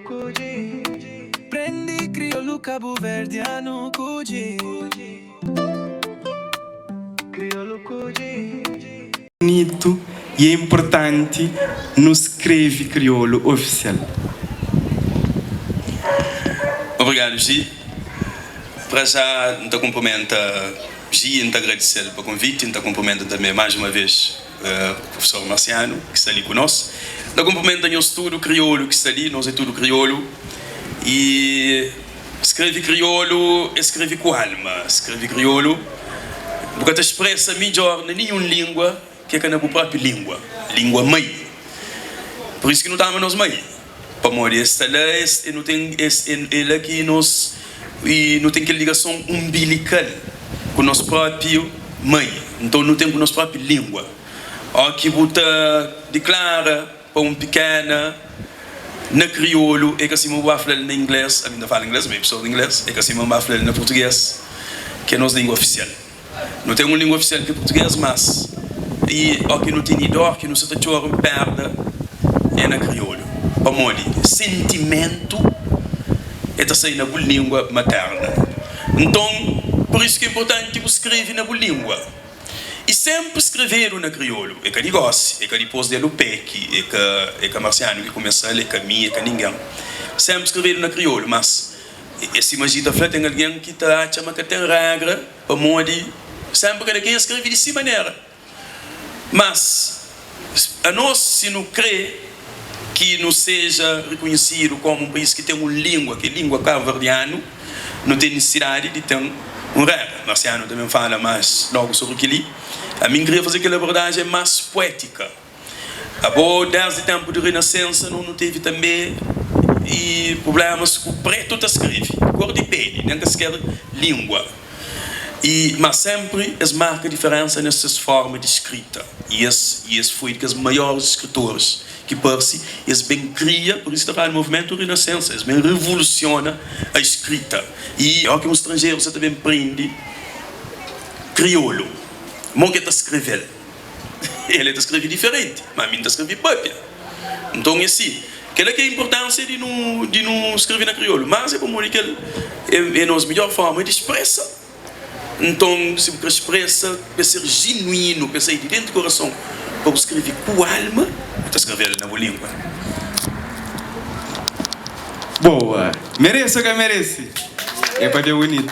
cuji. Prendi crioulo cabo-verdiano cuji. Crioulo cuji. Bonito e é importante no escreve crioulo oficial. Obrigado, Gi. Para já, não te cumprimenta Gi, não te agradecer pelo convite, não te cumprimenta também mais uma vez o professor Marciano, que está ali conosco. Não cumprimenta o estudo crioulo que está ali, nós é tudo crioulo. E escreve crioulo, escreve com alma. Escreve crioulo, porque te expressa melhor em nenhuma língua que é na própria língua. Língua mãe. Por isso que não estamos nós mãe. Para morrer esta lei, e não tem ele aqui nos e não tem que ligação umbilical com nosso próprio mãe. Então não tem com nossa própria língua. Aqui você declara para um pequena na crioulo é que assim eu vou falar em inglês, ainda falo inglês, mas pessoa de inglês, é que assim eu vou falar em português, que é nossa língua oficial. Não tem uma língua oficial que é português, mas e aqui não tem dor, que não se está chorando perda é na crioulo. Para morrer sentimento é sair na boa língua materna. Então, por isso que é importante que você escreve na boa língua. E sempre escrever na crioulo. É que negócio, é que depois dele o PEC, é que Marciano que começa a ler, é que mim, é que ninguém. Sempre escrever na crioulo, mas esse imagina que tem alguém que está chama que tem regra para morrer. Sempre que alguém escreve dessa maneira. Mas, a nós, se não crê que não seja reconhecido como um país que tem uma língua, que é a língua cabo-verdiana, não tem necessidade de ter um regra. Marciano também fala mais logo sobre aquilo. A mim queria fazer aquela abordagem mais poética. Desde o tempo de Renascença não teve também e problemas com o preto está escreve, cor de pele, nem que sequer língua. Mas sempre as marca a diferença nessas formas de escrita. E esse foi que os maiores escritores que Percy, eles bem cria, por isso está no movimento Renascença, eles bem revoluciona a escrita. E ó que um estrangeiro você também prende crioulo. Não que está escrevendo. Ele está escrevendo diferente, mas a mim está escrevendo própria. Então é assim. Aquela que é a importância de não escrever na crioulo. Mas é como que é a nossa melhor forma de expressar. Então, se você expressa, para ser genuíno, para sair de dentro do coração, para escrever com alma, está escrevendo na boa língua. Boa! Merece ou que merece? É para ter bonito.